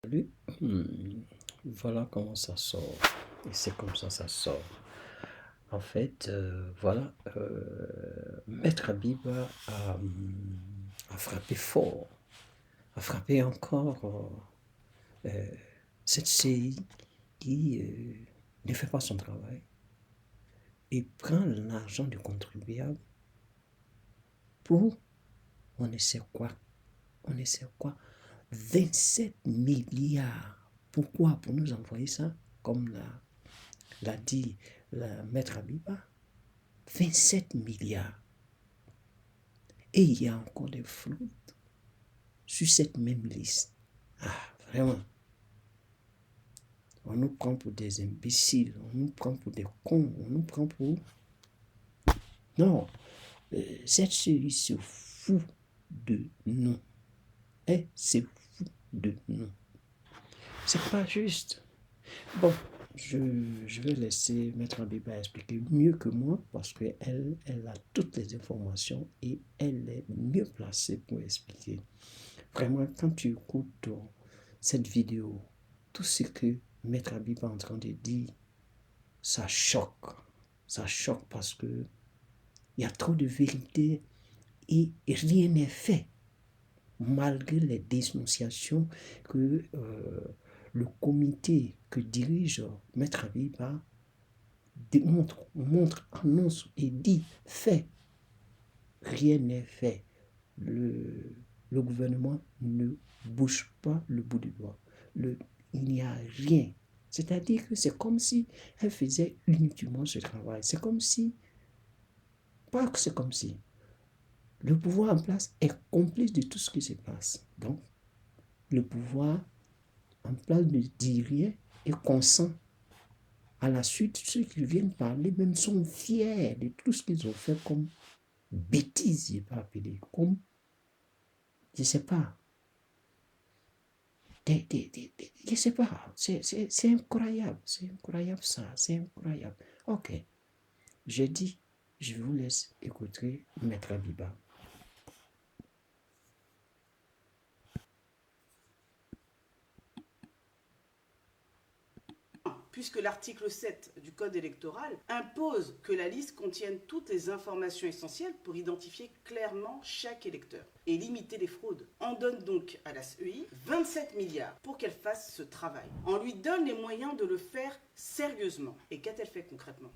Salut. Voilà comment ça sort. Et c'est comme ça sort. En fait, voilà, Maître Habib a frappé fort, a frappé encore cette CI qui ne fait pas son travail et prend l'argent du contribuable pour on ne sait quoi, on ne sait quoi, 27 milliards. Pourquoi? Pour nous envoyer ça, comme l'a dit la Maître Habiba, 27 milliards. Et il y a encore des fraudes sur cette même liste. Ah, vraiment. On nous prend pour des imbéciles, on nous prend pour des cons, on nous prend pour... Non, cette série se fout de nous. Elle se fout de nous. C'est pas juste. Bon, je vais laisser Maître Habiba expliquer mieux que moi parce qu'elle a toutes les informations et elle est mieux placée pour expliquer. Vraiment, quand tu écoutes cette vidéo, tout ce que Maître Habiba est en train de dire, ça choque. Ça choque parce que il y a trop de vérité et rien n'est fait. Malgré les dénonciations que le comité que dirige Maître Habiba montre, annonce et dit, fait. Rien n'est fait. Le gouvernement ne bouge pas le bout du doigt. Il n'y a rien. C'est-à-dire que c'est comme si elle faisait uniquement ce travail. C'est comme si, pas que c'est comme si, le pouvoir en place est complice de tout ce qui se passe. Donc, le pouvoir en place ne dit rien et consent. À la suite, ceux qui viennent parler même sont fiers de tout ce qu'ils ont fait comme bêtises, je peux appeler, comme, je ne sais pas, je ne sais pas, c'est incroyable ça, c'est incroyable. Ok, j'ai dit, je vous laisse écouter Maître Habiba. Puisque l'article 7 du Code électoral impose que la liste contienne toutes les informations essentielles pour identifier clairement chaque électeur et limiter les fraudes. On donne donc à la CEI 27 milliards pour qu'elle fasse ce travail. On lui donne les moyens de le faire sérieusement. Et qu'a-t-elle fait concrètement?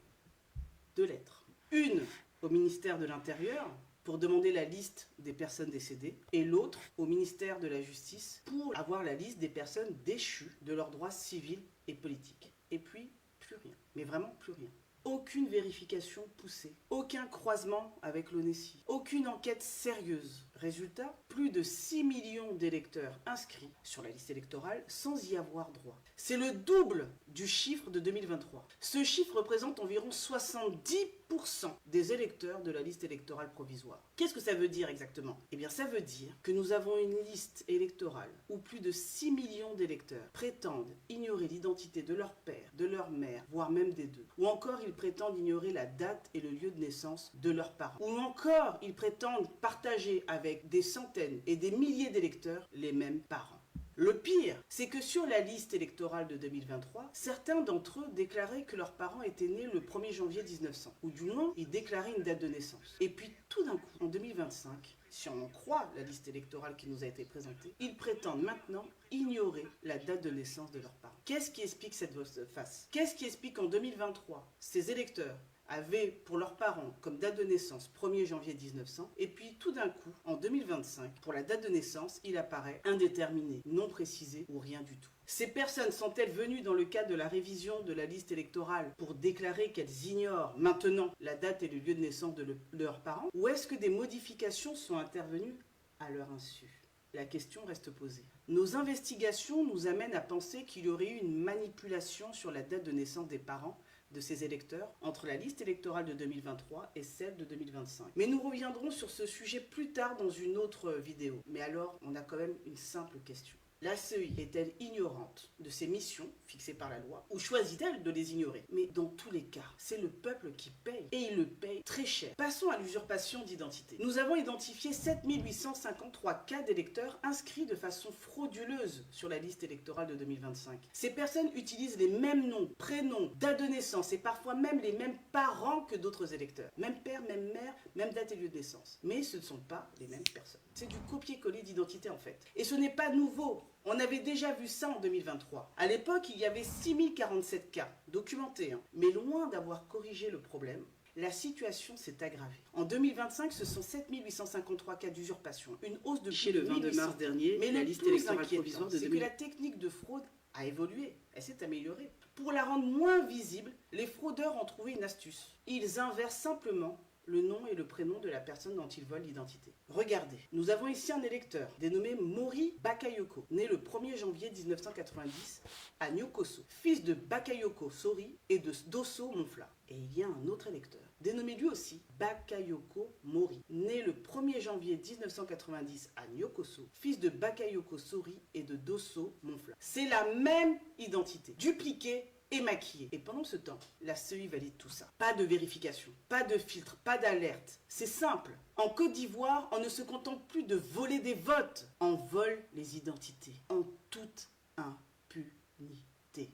2 lettres. Une au ministère de l'Intérieur pour demander la liste des personnes décédées et l'autre au ministère de la Justice pour avoir la liste des personnes déchues de leurs droits civils et politiques. Et puis, plus rien. Mais vraiment plus rien. Aucune vérification poussée, aucun croisement avec l'ONESI, aucune enquête sérieuse. Résultat, plus de 6 millions d'électeurs inscrits sur la liste électorale sans y avoir droit. C'est le double du chiffre de 2023. Ce chiffre représente environ 70% des électeurs de la liste électorale provisoire. Qu'est-ce que ça veut dire exactement? Eh bien, ça veut dire que nous avons une liste électorale où plus de 6 millions d'électeurs prétendent ignorer l'identité de leur père, de leur mère, voire même des deux. Ou encore, ils prétendent ignorer la date et le lieu de naissance de leurs parents. Ou encore, ils prétendent partager avec des centaines et des milliers d'électeurs les mêmes parents. Le pire, c'est que sur la liste électorale de 2023, certains d'entre eux déclaraient que leurs parents étaient nés le 1er janvier 1900, ou du moins, ils déclaraient une date de naissance. Et puis, tout d'un coup, en 2025, si on en croit la liste électorale qui nous a été présentée, ils prétendent maintenant ignorer la date de naissance de leurs parents. Qu'est-ce qui explique cette volte-face? Qu'est-ce qui explique qu'en 2023, ces électeurs avaient pour leurs parents comme date de naissance 1er janvier 1900 et puis tout d'un coup en 2025 pour la date de naissance il apparaît indéterminé, non précisé ou rien du tout. Ces personnes sont-elles venues dans le cadre de la révision de la liste électorale pour déclarer qu'elles ignorent maintenant la date et le lieu de naissance de leurs parents ou est-ce que des modifications sont intervenues à leur insu? La question reste posée. Nos investigations nous amènent à penser qu'il y aurait eu une manipulation sur la date de naissance des parents de ces électeurs entre la liste électorale de 2023 et celle de 2025. Mais nous reviendrons sur ce sujet plus tard dans une autre vidéo. Mais alors, on a quand même une simple question. La CEI est-elle ignorante de ses missions fixées par la loi ou choisit-elle de les ignorer? Mais dans tous les cas, c'est le peuple qui paye et il le paye très cher. Passons à l'usurpation d'identité. Nous avons identifié 7853 cas d'électeurs inscrits de façon frauduleuse sur la liste électorale de 2025. Ces personnes utilisent les mêmes noms, prénoms, date de naissance et parfois même les mêmes parents que d'autres électeurs. Même père, même mère, même date et lieu de naissance. Mais ce ne sont pas les mêmes personnes. C'est du copier-coller d'identité en fait. Et ce n'est pas nouveau. On avait déjà vu ça en 2023. À l'époque, il y avait 6047 cas documentés. Mais loin d'avoir corrigé le problème, la situation s'est aggravée. En 2025, ce sont 7853 cas d'usurpation, une hausse de Chez le 22 mars dernier, mais la le liste plus électorale inquiétant, provisoire de c'est que 2000. la technique de fraude a évolué, elle s'est améliorée. Pour la rendre moins visible, les fraudeurs ont trouvé une astuce. Ils inversent simplement le nom et le prénom de la personne dont ils volent l'identité. Regardez, nous avons ici un électeur dénommé Mori Bakayoko, né le 1er janvier 1990 à Nyokoso, fils de Bakayoko Sori et de Dosso Monfla. Et il y a un autre électeur, dénommé lui aussi Bakayoko Mori, né le 1er janvier 1990 à Nyokoso, fils de Bakayoko Sori et de Dosso Monfla. C'est la même identité, dupliquée et maquillée. Et pendant ce temps, la CEI valide tout ça. Pas de vérification, pas de filtre, pas d'alerte. C'est simple. En Côte d'Ivoire, on ne se contente plus de voler des votes. On vole les identités en toute impunité.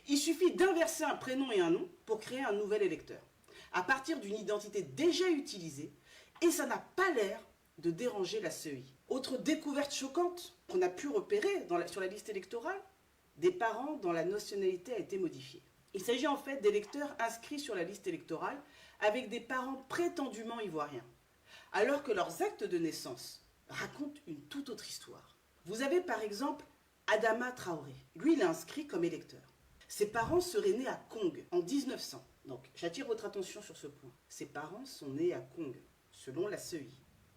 Il suffit d'inverser un prénom et un nom pour créer un nouvel électeur, à partir d'une identité déjà utilisée, et ça n'a pas l'air de déranger la CEI. Autre découverte choquante qu'on a pu repérer sur la liste électorale, des parents dont la nationalité a été modifiée. Il s'agit en fait d'électeurs inscrits sur la liste électorale avec des parents prétendument ivoiriens, alors que leurs actes de naissance racontent une toute autre histoire. Vous avez par exemple Adama Traoré. Lui, il est inscrit comme électeur. Ses parents seraient nés à Kong en 1900. Donc, j'attire votre attention sur ce point. Ses parents sont nés à Kong, selon la CEI,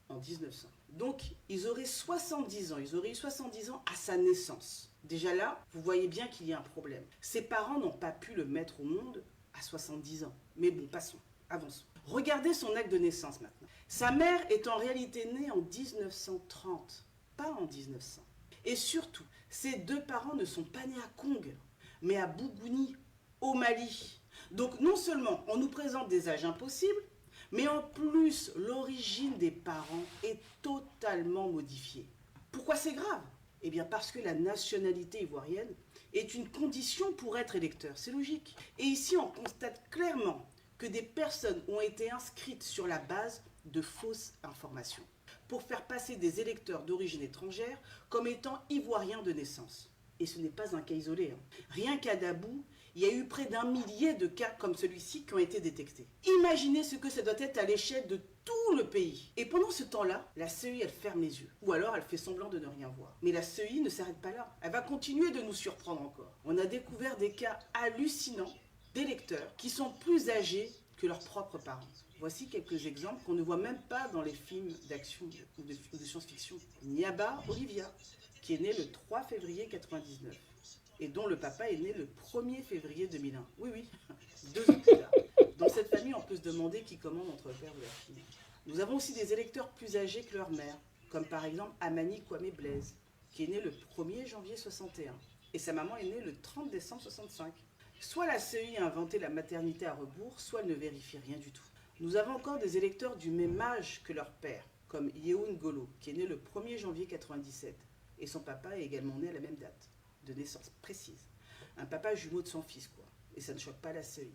en 1900. Donc, ils auraient 70 ans. Ils auraient eu 70 ans à sa naissance. Déjà là, vous voyez bien qu'il y a un problème. Ses parents n'ont pas pu le mettre au monde à 70 ans. Mais bon, passons, avançons. Regardez son acte de naissance maintenant. Sa mère est en réalité née en 1930, pas en 1900. Et surtout, ses deux parents ne sont pas nés à Kong, mais à Bougouni, au Mali. Donc non seulement on nous présente des âges impossibles, mais en plus l'origine des parents est totalement modifiée. Pourquoi c'est grave ? Eh bien parce que la nationalité ivoirienne est une condition pour être électeur, c'est logique. Et ici on constate clairement que des personnes ont été inscrites sur la base de fausses informations, pour faire passer des électeurs d'origine étrangère comme étant ivoiriens de naissance. Et ce n'est pas un cas isolé. Rien qu'à Dabou, il y a eu près d'1 millier de cas comme celui-ci qui ont été détectés. Imaginez ce que ça doit être à l'échelle de tout le pays. Et pendant ce temps-là, la CEI, elle ferme les yeux. Ou alors, elle fait semblant de ne rien voir. Mais la CEI ne s'arrête pas là. Elle va continuer de nous surprendre encore. On a découvert des cas hallucinants d'électeurs qui sont plus âgés que leurs propres parents. Voici quelques exemples qu'on ne voit même pas dans les films d'action ou de science-fiction. Niaba Olivia, qui est née le 3 février 1999 et dont le papa est né le 1er février 2001. Oui, 2 ans plus tard. Dans cette famille, on peut se demander qui commande entre le père ou la fille. Nous avons aussi des électeurs plus âgés que leur mère, comme par exemple Amani Kwame Blaise, qui est né le 1er janvier 61 et sa maman est née le 30 décembre 65. Soit la CEI a inventé la maternité à rebours, soit elle ne vérifie rien du tout. Nous avons encore des électeurs du même âge que leur père, comme Yehoun Golo, qui est né le 1er janvier 97, et son papa est également né à la même date, de naissance précise. Un papa jumeau de son fils, quoi, et ça ne choque pas la CEI.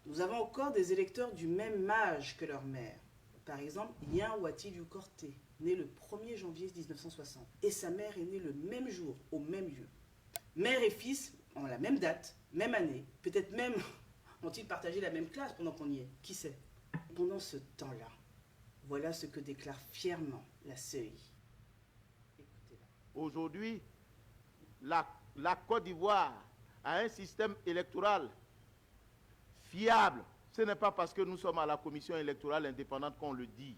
Nous avons encore des électeurs du même âge que leur mère, par exemple Yen Wati Korté, né le 1er janvier 1960, et sa mère est née le même jour, au même lieu. Mère et fils ont la même date, même année, peut-être même ont-ils partagé la même classe pendant qu'on y est, qui sait. Pendant ce temps-là, voilà ce que déclare fièrement la CEI. Aujourd'hui, la Côte d'Ivoire a un système électoral fiable. Ce n'est pas parce que nous sommes à la commission électorale indépendante qu'on le dit.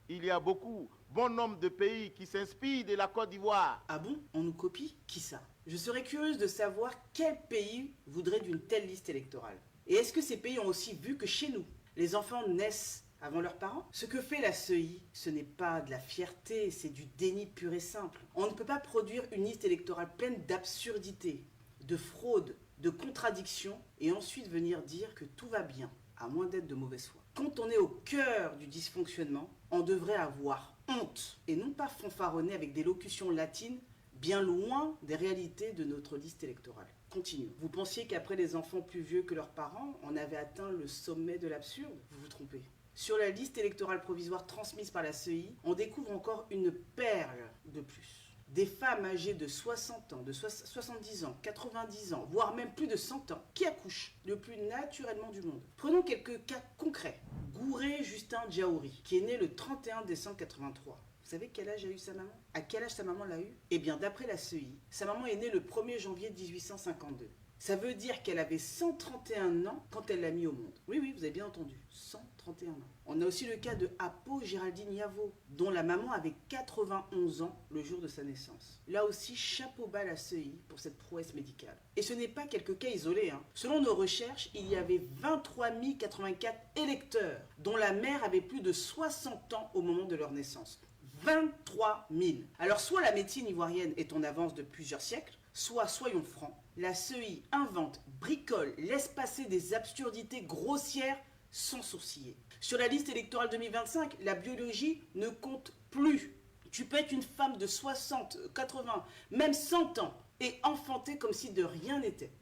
Il y a bon nombre de pays qui s'inspirent de la Côte d'Ivoire. Ah bon? On nous copie? Qui ça? Je serais curieuse de savoir quel pays voudrait d'une telle liste électorale. Et est-ce que ces pays ont aussi vu que chez nous, les enfants naissent avant leurs parents. Ce que fait la CEI, ce n'est pas de la fierté, c'est du déni pur et simple. On ne peut pas produire une liste électorale pleine d'absurdités, de fraudes, de contradictions, et ensuite venir dire que tout va bien, à moins d'être de mauvaise foi. Quand on est au cœur du dysfonctionnement, on devrait avoir honte, et non pas fanfaronner avec des locutions latines bien loin des réalités de notre liste électorale. Continuons. Vous pensiez qu'après les enfants plus vieux que leurs parents, on avait atteint le sommet de l'absurde? Vous vous trompez. Sur la liste électorale provisoire transmise par la CEI, on découvre encore une perle de plus. Des femmes âgées de 60 ans, de 70 ans, 90 ans, voire même plus de 100 ans, qui accouchent le plus naturellement du monde. Prenons quelques cas concrets. Gouré Justin Djaouri, qui est né le 31 décembre 83. Vous savez quel âge a eu sa maman? À quel âge sa maman l'a eu? Eh bien, d'après la CEI, sa maman est née le 1er janvier 1852. Ça veut dire qu'elle avait 131 ans quand elle l'a mis au monde. Oui, vous avez bien entendu, 131 ans. On a aussi le cas de Apo Géraldine Yavo, dont la maman avait 91 ans le jour de sa naissance. Là aussi, chapeau bas à la CEI pour cette prouesse médicale. Et ce n'est pas quelques cas isolés. Selon nos recherches, il y avait 23 084 électeurs, dont la mère avait plus de 60 ans au moment de leur naissance. 23 000. Alors soit la médecine ivoirienne est en avance de plusieurs siècles, soit, soyons francs, la CEI invente, bricole, laisse passer des absurdités grossières sans sourciller. Sur la liste électorale 2025, la biologie ne compte plus. Tu peux être une femme de 60, 80, même 100 ans et enfanter comme si de rien n'était.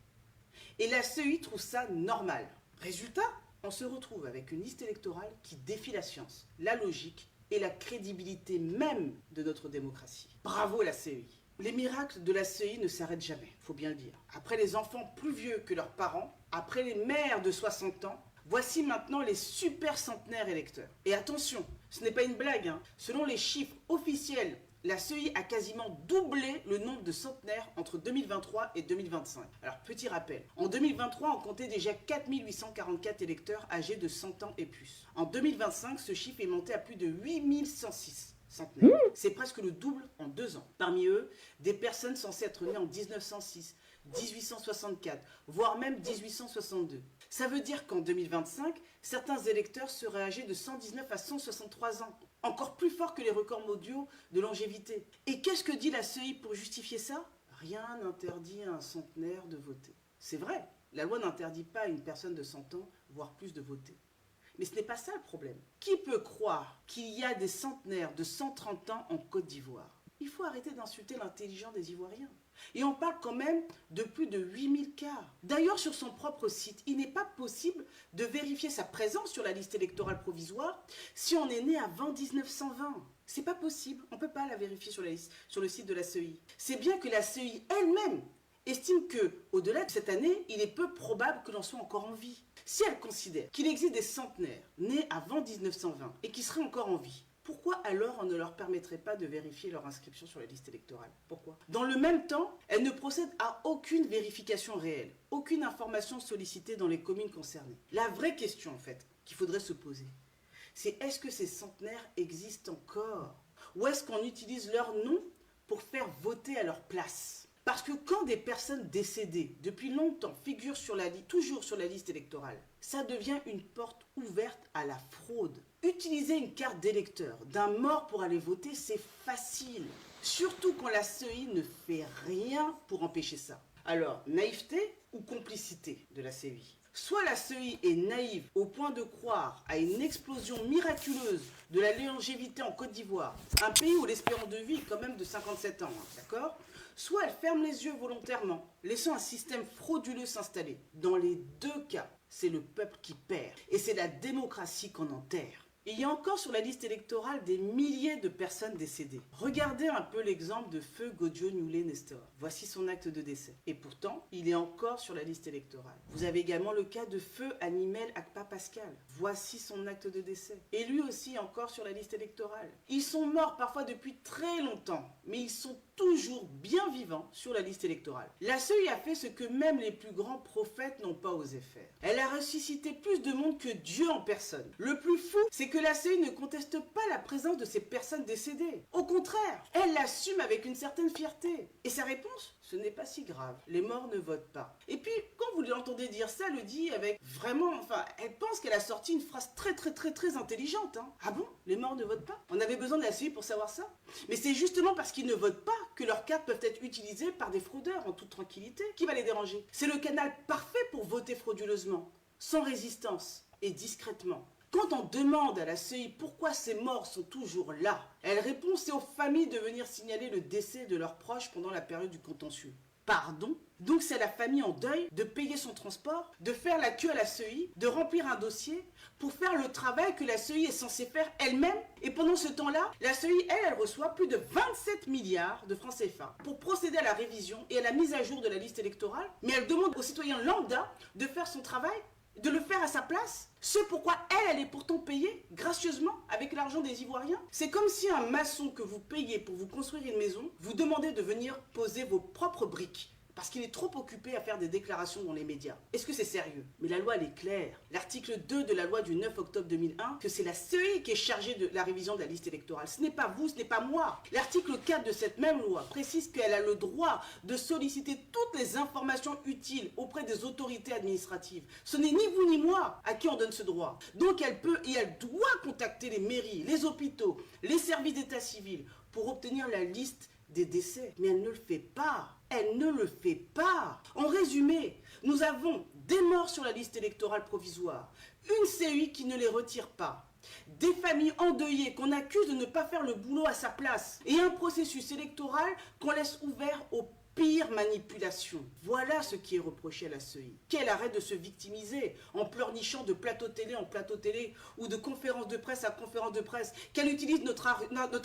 Et la CEI trouve ça normal. Résultat, on se retrouve avec une liste électorale qui défie la science, la logique et la crédibilité même de notre démocratie. Bravo la CEI. Les miracles de la CEI ne s'arrêtent jamais, faut bien le dire. Après les enfants plus vieux que leurs parents, après les mères de 60 ans, voici maintenant les super centenaires électeurs. Et attention, ce n'est pas une blague. Selon les chiffres officiels, la CEI a quasiment doublé le nombre de centenaires entre 2023 et 2025. Alors, petit rappel, en 2023, on comptait déjà 4 844 électeurs âgés de 100 ans et plus. En 2025, ce chiffre est monté à plus de 8 106 centenaires. C'est presque le double en 2 ans. Parmi eux, des personnes censées être nées en 1906, 1864, voire même 1862. Ça veut dire qu'en 2025, certains électeurs seraient âgés de 119 à 163 ans. Encore plus fort que les records mondiaux de longévité. Et qu'est-ce que dit la CEI pour justifier ça? Rien n'interdit à un centenaire de voter. C'est vrai, la loi n'interdit pas à une personne de 100 ans, voire plus, de voter. Mais ce n'est pas ça le problème. Qui peut croire qu'il y a des centenaires de 130 ans en Côte d'Ivoire? Il faut arrêter d'insulter l'intelligence des Ivoiriens. Et on parle quand même de plus de 8000 cas. D'ailleurs, sur son propre site, il n'est pas possible de vérifier sa présence sur la liste électorale provisoire si on est né avant 1920. C'est pas possible, on ne peut pas la vérifier sur le site de la CEI. C'est bien que la CEI elle-même estime que, au-delà de cette année, il est peu probable que l'on soit encore en vie. Si elle considère qu'il existe des centenaires nés avant 1920 et qui seraient encore en vie, pourquoi alors on ne leur permettrait pas de vérifier leur inscription sur la liste électorale? Pourquoi? Dans le même temps, elle ne procède à aucune vérification réelle, aucune information sollicitée dans les communes concernées. La vraie question, en fait, qu'il faudrait se poser, c'est est-ce que ces centenaires existent encore? Ou est-ce qu'on utilise leur nom pour faire voter à leur place? Parce que quand des personnes décédées depuis longtemps figurent toujours sur la liste électorale, ça devient une porte ouverte à la fraude. Utiliser une carte d'électeur d'un mort pour aller voter, c'est facile. Surtout quand la CEI ne fait rien pour empêcher ça. Alors, naïveté ou complicité de la CEI? Soit la CEI est naïve au point de croire à une explosion miraculeuse de la longévité en Côte d'Ivoire, un pays où l'espérance de vie est quand même de 57 ans, d'accord? Soit elle ferme les yeux volontairement, laissant un système frauduleux s'installer. Dans les deux cas, c'est le peuple qui perd et c'est la démocratie qu'on enterre. Il y a encore sur la liste électorale des milliers de personnes décédées. Regardez un peu l'exemple de feu Godio Nyoulé Nestor. Voici son acte de décès. Et pourtant, il est encore sur la liste électorale. Vous avez également le cas de feu Animel Akpa Pascal. Voici son acte de décès. Et lui aussi encore sur la liste électorale. Ils sont morts parfois depuis très longtemps, mais ils sont toujours bien vivants sur la liste électorale. La CEI a fait ce que même les plus grands prophètes n'ont pas osé faire. Elle a ressuscité plus de monde que Dieu en personne. Le plus fou, c'est que la CEI ne conteste pas la présence de ces personnes décédées. Au contraire, elle l'assume avec une certaine fierté. Et sa réponse? ce n'est pas si grave, les morts ne votent pas. Et puis, quand vous l'entendez dire ça, elle le dit avec vraiment, enfin, elle pense qu'elle a sorti une phrase très intelligente. Hein. Ah bon, les morts ne votent pas? On avait besoin de la CEI pour savoir ça? Mais c'est justement parce qu'ils ne votent pas que leurs cartes peuvent être utilisées par des fraudeurs en toute tranquillité. Qui va les déranger? C'est le canal parfait pour voter frauduleusement, sans résistance et discrètement. Quand on demande à la CEI pourquoi ces morts sont toujours là, elle répond c'est aux familles de venir signaler le décès de leurs proches pendant la période du contentieux. Pardon? Donc c'est à la famille en deuil de payer son transport, de faire la queue à la CEI, de remplir un dossier pour faire le travail que la CEI est censée faire elle-même. Et pendant ce temps-là, la CEI, elle reçoit plus de 27 milliards de francs CFA pour procéder à la révision et à la mise à jour de la liste électorale. Mais elle demande aux citoyens lambda de faire son travail, de le faire à sa place, ce pourquoi elle est pourtant payée gracieusement avec l'argent des Ivoiriens. C'est comme si un maçon que vous payez pour vous construire une maison vous demandait de venir poser vos propres briques parce qu'il est trop occupé à faire des déclarations dans les médias. Est-ce que c'est sérieux? Mais la loi, elle est claire. L'article 2 de la loi du 9 octobre 2001, que c'est la CEI qui est chargée de la révision de la liste électorale. Ce n'est pas vous, ce n'est pas moi. L'article 4 de cette même loi précise qu'elle a le droit de solliciter toutes les informations utiles auprès des autorités administratives. Ce n'est ni vous ni moi à qui on donne ce droit. Donc elle peut et elle doit contacter les mairies, les hôpitaux, les services d'état civil pour obtenir la liste des décès. Mais elle ne le fait pas. Elle ne le fait pas. En résumé, nous avons des morts sur la liste électorale provisoire, une CEI qui ne les retire pas, des familles endeuillées qu'on accuse de ne pas faire le boulot à sa place et un processus électoral qu'on laisse ouvert aux pires manipulations. Voilà ce qui est reproché à la CEI. Qu'elle arrête de se victimiser en pleurnichant de plateau télé en plateau télé ou de conférence de presse à conférence de presse. Qu'elle utilise notre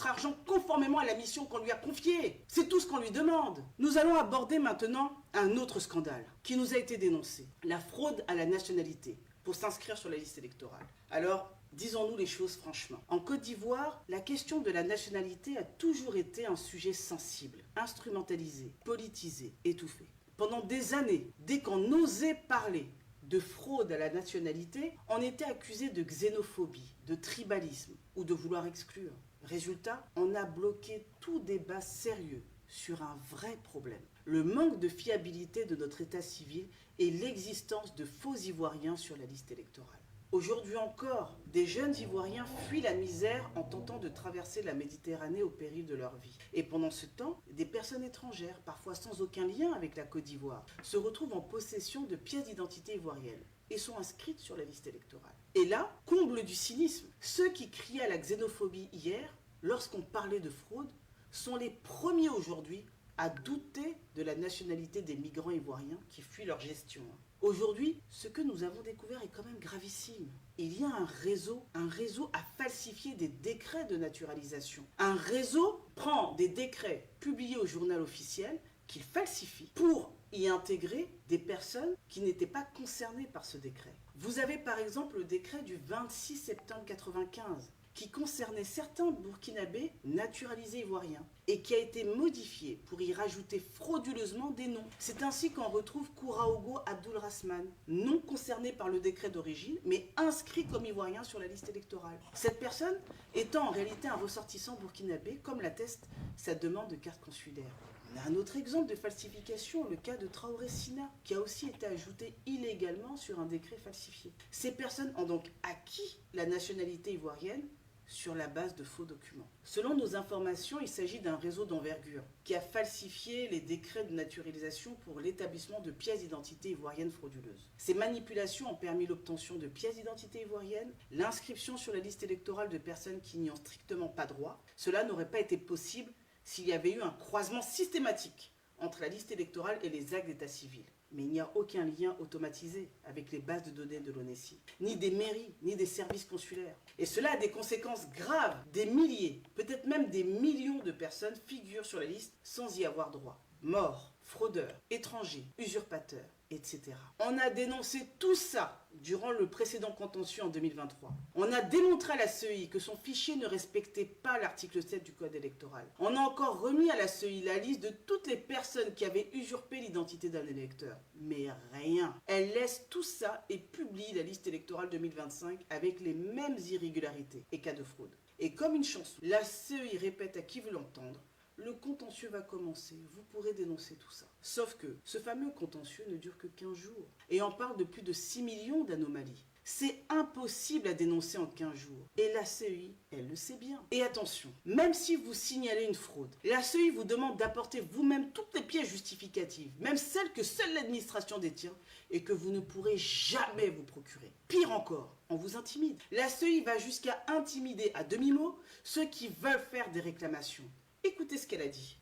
argent conformément à la mission qu'on lui a confiée. C'est tout ce qu'on lui demande. Nous allons aborder maintenant un autre scandale qui nous a été dénoncé. La fraude à la nationalité pour s'inscrire sur la liste électorale. Alors, disons-nous les choses franchement. En Côte d'Ivoire, la question de la nationalité a toujours été un sujet sensible, instrumentalisé, politisé, étouffé. Pendant des années, dès qu'on osait parler de fraude à la nationalité, on était accusé de xénophobie, de tribalisme ou de vouloir exclure. Résultat, on a bloqué tout débat sérieux sur un vrai problème. Le manque de fiabilité de notre état civil et l'existence de faux Ivoiriens sur la liste électorale. Aujourd'hui encore, des jeunes Ivoiriens fuient la misère en tentant de traverser la Méditerranée au péril de leur vie. Et pendant ce temps, des personnes étrangères, parfois sans aucun lien avec la Côte d'Ivoire, se retrouvent en possession de pièces d'identité ivoiriennes et sont inscrites sur la liste électorale. Et là, comble du cynisme, ceux qui criaient à la xénophobie hier, lorsqu'on parlait de fraude, sont les premiers aujourd'hui à douter de la nationalité des migrants ivoiriens qui fuient leur gestion. Aujourd'hui, ce que nous avons découvert est quand même gravissime. Il y a un réseau à falsifier des décrets de naturalisation. Un réseau prend des décrets publiés au journal officiel qu'il falsifie pour y intégrer des personnes qui n'étaient pas concernées par ce décret. Vous avez par exemple le décret du 26 septembre 1995 qui concernait certains Burkinabés naturalisés ivoiriens et qui a été modifié pour y rajouter frauduleusement des noms. C'est ainsi qu'on retrouve Kouraogo Abdulrahman, non concerné par le décret d'origine, mais inscrit comme ivoirien sur la liste électorale. Cette personne étant en réalité un ressortissant burkinabé, comme l'atteste sa demande de carte consulaire. On a un autre exemple de falsification, le cas de Traoré Sina, qui a aussi été ajouté illégalement sur un décret falsifié. Ces personnes ont donc acquis la nationalité ivoirienne sur la base de faux documents. Selon nos informations, il s'agit d'un réseau d'envergure qui a falsifié les décrets de naturalisation pour l'établissement de pièces d'identité ivoiriennes frauduleuses. Ces manipulations ont permis l'obtention de pièces d'identité ivoiriennes, l'inscription sur la liste électorale de personnes qui n'y ont strictement pas droit. Cela n'aurait pas été possible s'il y avait eu un croisement systématique entre la liste électorale et les actes d'état civil. Mais il n'y a aucun lien automatisé avec les bases de données de l'ONESI, ni des mairies, ni des services consulaires. Et cela a des conséquences graves. Des milliers, peut-être même des millions de personnes figurent sur la liste sans y avoir droit. Morts, fraudeurs, étrangers, usurpateurs, etc. On a dénoncé tout ça durant le précédent contentieux en 2023. On a démontré à la CEI que son fichier ne respectait pas l'article 7 du Code électoral. On a encore remis à la CEI la liste de toutes les personnes qui avaient usurpé l'identité d'un électeur. Mais rien. Elle laisse tout ça et publie la liste électorale 2025 avec les mêmes irrégularités et cas de fraude. Et comme une chanson, la CEI répète à qui veut l'entendre le contentieux va commencer, vous pourrez dénoncer tout ça. Sauf que ce fameux contentieux ne dure que 15 jours. Et on parle de plus de 6 millions d'anomalies. C'est impossible à dénoncer en 15 jours. Et la CEI, elle le sait bien. Et attention, même si vous signalez une fraude, la CEI vous demande d'apporter vous-même toutes les pièces justificatives, même celles que seule l'administration détient et que vous ne pourrez jamais vous procurer. Pire encore, on vous intimide. La CEI va jusqu'à intimider à demi-mot ceux qui veulent faire des réclamations. Écoutez ce qu'elle a dit.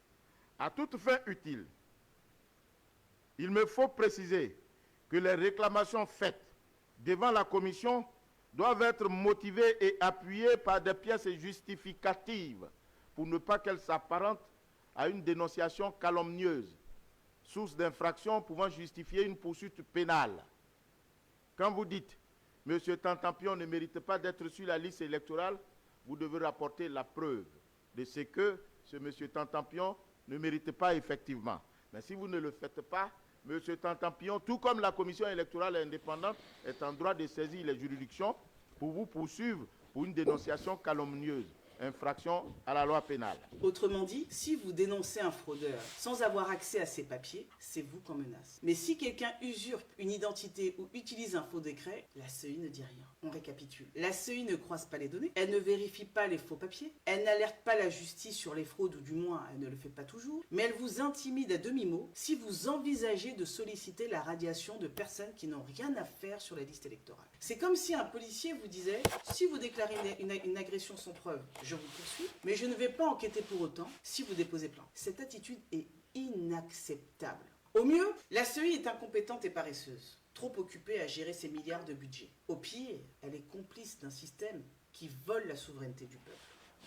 À toute fin utile, il me faut préciser que les réclamations faites devant la commission doivent être motivées et appuyées par des pièces justificatives pour ne pas qu'elles s'apparentent à une dénonciation calomnieuse, source d'infraction pouvant justifier une poursuite pénale. Quand vous dites « M. Tantampion ne mérite pas d'être sur la liste électorale », vous devez rapporter la preuve de ce que ce M. Tantampion ne mérite pas effectivement. Mais si vous ne le faites pas, M. Tantampion, tout comme la commission électorale indépendante, est en droit de saisir les juridictions pour vous poursuivre pour une dénonciation calomnieuse, infraction à la loi pénale. Autrement dit, si vous dénoncez un fraudeur sans avoir accès à ses papiers, c'est vous qu'on menace. Mais si quelqu'un usurpe une identité ou utilise un faux décret, la CEI ne dit rien. On récapitule. La CEI ne croise pas les données, elle ne vérifie pas les faux papiers, elle n'alerte pas la justice sur les fraudes, ou du moins elle ne le fait pas toujours, mais elle vous intimide à demi-mot si vous envisagez de solliciter la radiation de personnes qui n'ont rien à faire sur la liste électorale. C'est comme si un policier vous disait « Si vous déclarez une agression sans preuve, je vous poursuis, mais je ne vais pas enquêter pour autant si vous déposez plainte. » Cette attitude est inacceptable. Au mieux, la CEI est incompétente et paresseuse, trop occupée à gérer ses milliards de budget. Au pire, elle est complice d'un système qui vole la souveraineté du peuple.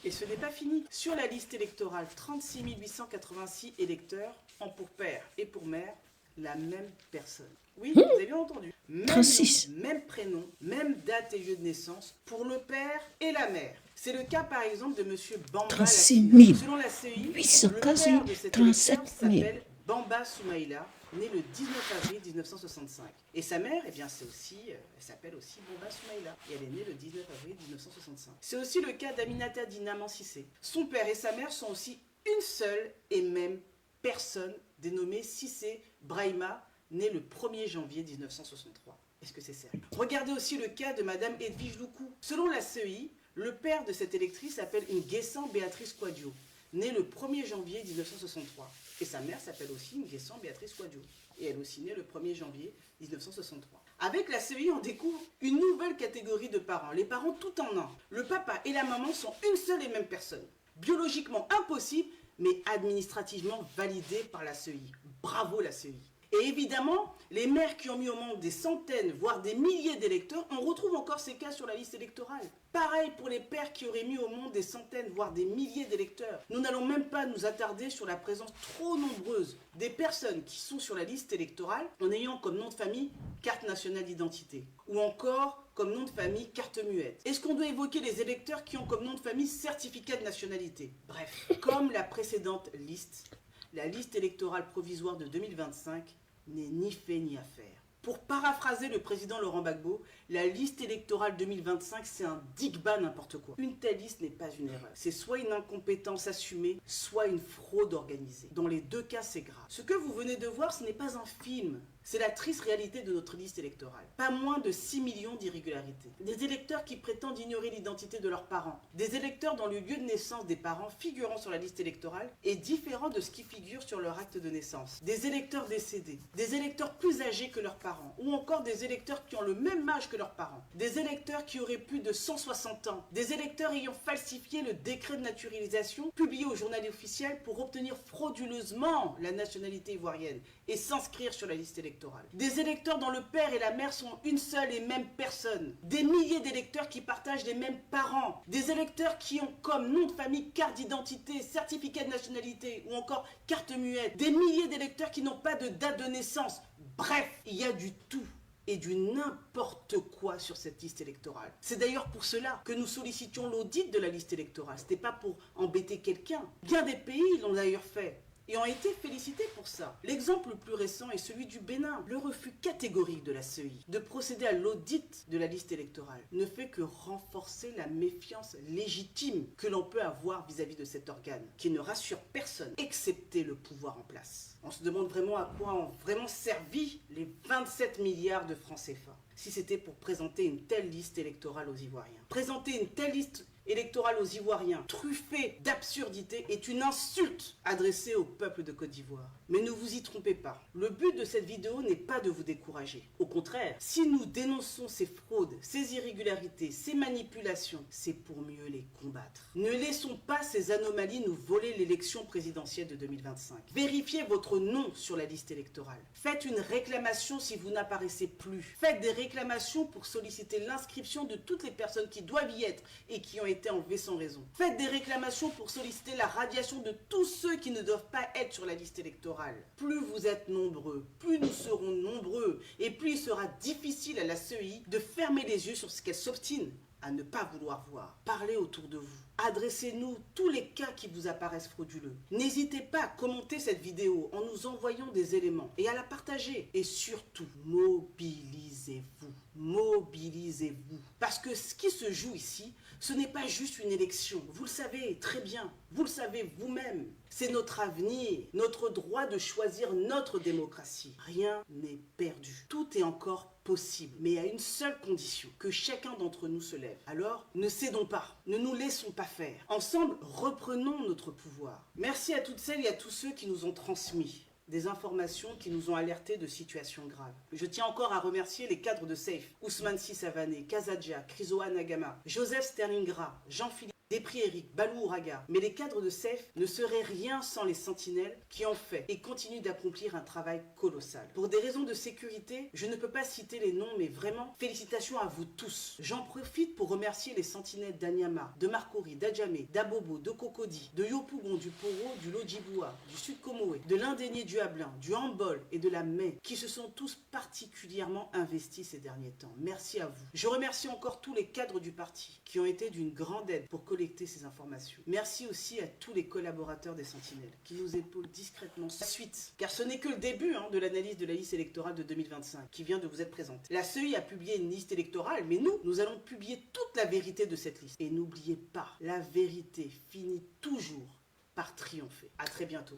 Et ce n'est pas fini. Sur la liste électorale, 36 886 électeurs ont pour père et pour mère la même personne. Oui, vous avez bien entendu. Même 36. nom, même prénom, même date et lieu de naissance pour le père et la mère. C'est le cas par exemple de M. Bamba 36 Lassina. 000. Selon la CEI, 815 le père de cet 37 électeur 000. s'appelle Bamba Soumaïla, né le 19 avril 1965. Et sa mère, eh bien, elle s'appelle aussi Bamba Soumaïla. Et elle est née le 19 avril 1965. C'est aussi le cas d'Aminata Dinaman Sissé. Son père et sa mère sont aussi une seule et même personne dénommée Sissé Brahima, née le 1er janvier 1963. Est-ce que c'est sérieux? Regardez aussi le cas de Madame Edwige Loukou. Selon la CEI, le père de cette électrice s'appelle Nguessan Béatrice Kouadio, née le 1er janvier 1963. Et sa mère s'appelle aussi Nguessan Béatrice Kouadio. Et elle aussi née le 1er janvier 1963. Avec la CEI, on découvre une nouvelle catégorie de parents. Les parents tout en un. Le papa et la maman sont une seule et même personne. Biologiquement impossible, mais administrativement validé par la CEI. Bravo la CEI. Et évidemment, les mères qui ont mis au monde des centaines, voire des milliers d'électeurs, on retrouve encore ces cas sur la liste électorale. Pareil pour les pères qui auraient mis au monde des centaines, voire des milliers d'électeurs. Nous n'allons même pas nous attarder sur la présence trop nombreuse des personnes qui sont sur la liste électorale en ayant comme nom de famille carte nationale d'identité, ou encore comme nom de famille carte muette. Est-ce qu'on doit évoquer les électeurs qui ont comme nom de famille certificat de nationalité? Bref, comme la précédente liste, la liste électorale provisoire de 2025 n'est ni fait ni à faire. Pour paraphraser le président Laurent Gbagbo, la liste électorale 2025, c'est un digba n'importe quoi. Une telle liste n'est pas une erreur. C'est soit une incompétence assumée, soit une fraude organisée. Dans les deux cas, c'est grave. Ce que vous venez de voir, ce n'est pas un film. C'est la triste réalité de notre liste électorale. Pas moins de 6 millions d'irrégularités. Des électeurs qui prétendent ignorer l'identité de leurs parents. Des électeurs dont le lieu de naissance des parents figurant sur la liste électorale est différent de ce qui figure sur leur acte de naissance. Des électeurs décédés. Des électeurs plus âgés que leurs parents. Ou encore des électeurs qui ont le même âge que leurs parents. Des électeurs qui auraient plus de 160 ans. Des électeurs ayant falsifié le décret de naturalisation publié au journal officiel pour obtenir frauduleusement la nationalité ivoirienne et s'inscrire sur la liste électorale. Des électeurs dont le père et la mère sont une seule et même personne. Des milliers d'électeurs qui partagent les mêmes parents. Des électeurs qui ont comme nom de famille carte d'identité, certificat de nationalité ou encore carte muette. Des milliers d'électeurs qui n'ont pas de date de naissance. Bref, il y a du tout et du n'importe quoi sur cette liste électorale. C'est d'ailleurs pour cela que nous sollicitions l'audit de la liste électorale. C'était pas pour embêter quelqu'un. Bien des pays l'ont d'ailleurs fait. et ont été félicités pour ça. L'exemple le plus récent est celui du Bénin. Le refus catégorique de la CEI de procéder à l'audit de la liste électorale ne fait que renforcer la méfiance légitime que l'on peut avoir vis-à-vis de cet organe, qui ne rassure personne, excepté le pouvoir en place. On se demande vraiment à quoi ont vraiment servi les 27 milliards de francs CFA, si c'était pour présenter une telle liste électorale aux Ivoiriens. Présenter une telle liste électorale aux Ivoiriens, truffée d'absurdité, est une insulte adressée au peuple de Côte d'Ivoire. Mais ne vous y trompez pas, le but de cette vidéo n'est pas de vous décourager. Au contraire, si nous dénonçons ces fraudes, ces irrégularités, ces manipulations, c'est pour mieux les combattre. Ne laissons pas ces anomalies nous voler l'élection présidentielle de 2025. Vérifiez votre nom sur la liste électorale. Faites une réclamation si vous n'apparaissez plus. Faites des réclamations pour solliciter l'inscription de toutes les personnes qui doivent y être et qui ont été enlevés sans raison. Faites des réclamations pour solliciter la radiation de tous ceux qui ne doivent pas être sur la liste électorale. Plus vous êtes nombreux, plus nous serons nombreux et plus il sera difficile à la CEI de fermer les yeux sur ce qu'elle s'obstine à ne pas vouloir voir. Parlez autour de vous. Adressez-nous tous les cas qui vous apparaissent frauduleux. N'hésitez pas à commenter cette vidéo en nous envoyant des éléments et à la partager. Et surtout, mobilisez-vous. Mobilisez-vous. Parce que ce qui se joue ici, ce n'est pas juste une élection. Vous le savez très bien. Vous le savez vous-même. C'est notre avenir, notre droit de choisir notre démocratie. Rien n'est perdu. Tout est encore possible, mais à une seule condition, que chacun d'entre nous se lève. Alors, ne cédons pas, ne nous laissons pas faire. Ensemble, reprenons notre pouvoir. Merci à toutes celles et à tous ceux qui nous ont transmis des informations qui nous ont alertés de situations graves. Je tiens encore à remercier les cadres de SAFE, Ousmane Sissavané, Kazadja, Krizoa Nagama, Joseph Sterlingra, Jean-Philippe Despris Eric, Balou Ouraga. Mais les cadres de SAFE ne seraient rien sans les sentinelles qui ont fait et continuent d'accomplir un travail colossal. Pour des raisons de sécurité, je ne peux pas citer les noms, mais vraiment, félicitations à vous tous. J'en profite pour remercier les sentinelles d'Anyama, de Marcory, d'Adjamé, d'Abobo, de Cocody, de Yopougon, du Poro, du Lodjiboua, du Sud Comoé, de l'Indénié du Hablin, du Hambol et de la Mai, qui se sont tous particulièrement investis ces derniers temps. Merci à vous. Je remercie encore tous les cadres du parti qui ont été d'une grande aide pour collecter ces informations. Merci aussi à tous les collaborateurs des Sentinelles qui nous épaulent discrètement suite, car ce n'est que le début de l'analyse de la liste électorale de 2025 qui vient de vous être présentée. La CEI a publié une liste électorale, mais nous allons publier toute la vérité de cette liste. Et n'oubliez pas, la vérité finit toujours par triompher. À très bientôt.